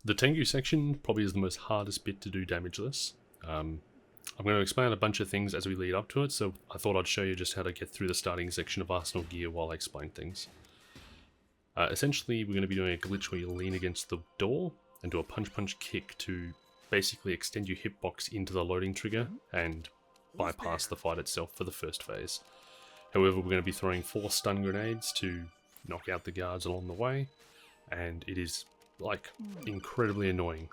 The Tengu section probably is the most hardest bit to do damageless. I'm going to explain a bunch of things as we lead up to it, so I thought I'd show you just how to get through the starting section of Arsenal gear while I explain things. Essentially, we're going to be doing a glitch where you lean against the door and do a punch kick to basically extend your hitbox into the loading trigger and bypass the fight itself for the first phase. However, we're going to be throwing 4 stun grenades to knock out the guards along the way, and it is like incredibly annoying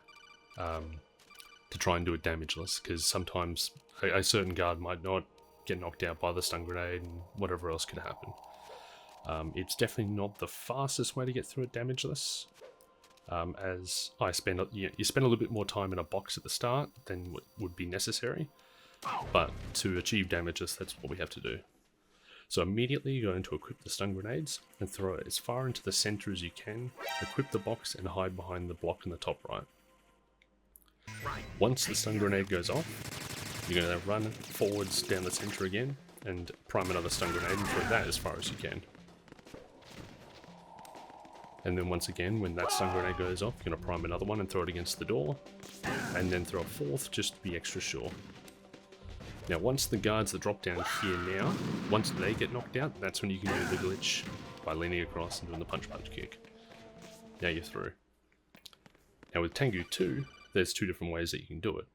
to try and do it damageless, because sometimes a certain guard might not get knocked out by the stun grenade and whatever else could happen. It's definitely not the fastest way to get through it damageless, as you spend a little bit more time in a box at the start than what would be necessary, but to achieve damageless, that's what we have to do. So immediately you're going to equip the stun grenades and throw it as far into the center as you can, equip the box and hide behind the block in the top right. Once the stun grenade goes off, you're going to run forwards down the center again and prime another stun grenade and throw that as far as you can. And then once again, when that stun grenade goes off, you're going to prime another one and throw it against the door, and then throw a fourth just to be extra sure. Now once the guards that drop down here now, once they get knocked out, that's when you can do the glitch by leaning across and doing the punch kick. Now you're through. Now with Tengu 2, there's 2 different ways that you can do it.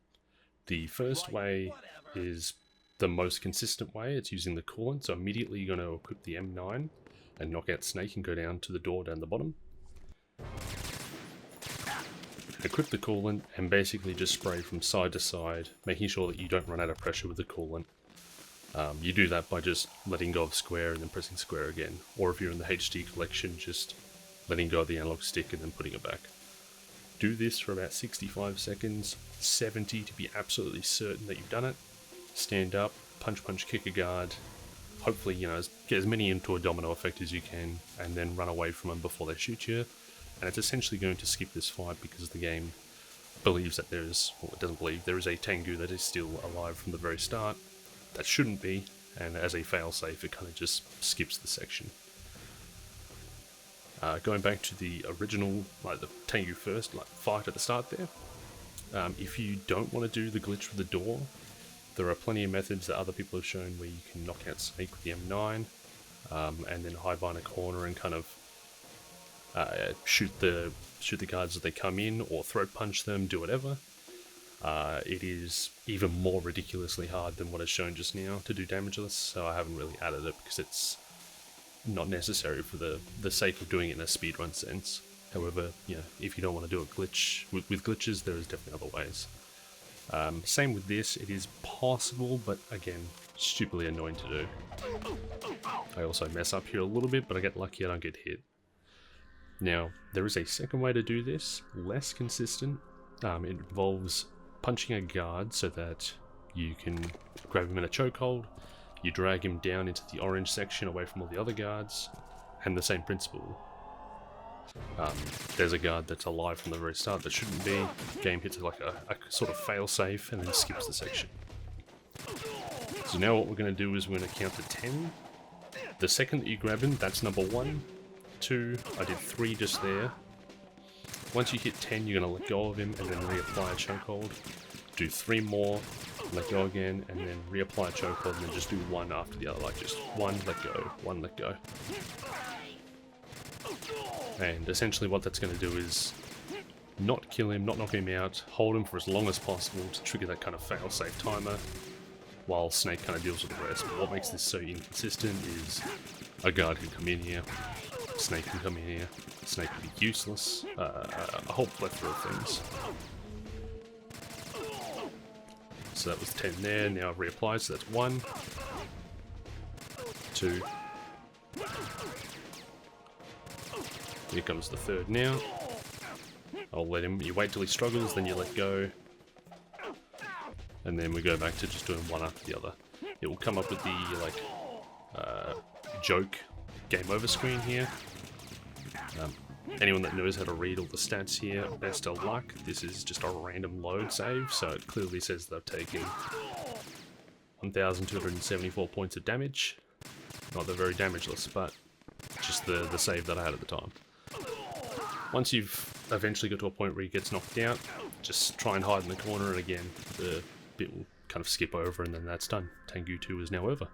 The first way is the most consistent way, it's using the coolant, so immediately you're going to equip the M9 and knock out Snake and go down to the door down the bottom. Equip the coolant and basically just spray from side to side, making sure that you don't run out of pressure with the coolant. You do that by just letting go of square and then pressing square again, or if you're in the HD collection, just letting go of the analog stick and then putting it back. Do this for about 65 seconds, 70 to be absolutely certain that you've done it. Stand up, punch kick a guard, hopefully, get as many into a domino effect as you can, and then run away from them before they shoot you. And it's essentially going to skip this fight because the game believes that it doesn't believe, there is a Tengu that is still alive from the very start. That shouldn't be, and as a failsafe, it kind of just skips the section. Going back to the original, the Tengu first, fight at the start there. If you don't want to do the glitch with the door, there are plenty of methods that other people have shown where you can knock out Snake with the M9, and then hide behind a corner and kind of shoot the guards as they come in, or throat punch them, do whatever. It is even more ridiculously hard than what is shown just now to do damageless, so I haven't really added it because it's not necessary for the sake of doing it in a speedrun sense. However, if you don't want to do a glitch with glitches, there is definitely other ways. Same with this, it is possible, but again, stupidly annoying to do. I also mess up here a little bit, but I get lucky I don't get hit. Now, there is a second way to do this, less consistent. It involves punching a guard so that you can grab him in a chokehold, you drag him down into the orange section away from all the other guards, and the same principle. There's a guard that's alive from the very start that shouldn't be, game hits like a sort of fail-safe and then skips the section. So now what we're going to do is we're going to count to 10. The second that you grab him, that's number 1. 2, I did 3 just there. Once you hit 10, you're going to let go of him and then reapply a chokehold. Do 3 more, let go again, and then reapply a chokehold, and then just do 1 after the other, like just 1, let go, 1, let go. And essentially what that's going to do is not kill him, not knock him out, hold him for as long as possible to trigger that kind of fail-safe timer, while Snake kind of deals with the rest. But what makes this so inconsistent is a guard can come in here, Snake can come in here, Snake can be useless, a whole plethora of things. So that was 10 there, now I've reapplied, so that's 1, 2, here comes the third now. I'll let him, you wait till he struggles, then you let go. And then we go back to just doing 1 after the other. It will come up with the, joke game over screen here. Anyone that knows how to read all the stats here, best of luck. This is just a random load save, so it clearly says they've taken 1,274 points of damage. Not that very damageless, but just the save that I had at the time. Once you've eventually got to a point where he gets knocked out, just try and hide in the corner, and again, the bit will kind of skip over, and then that's done. Tengu 2 is now over.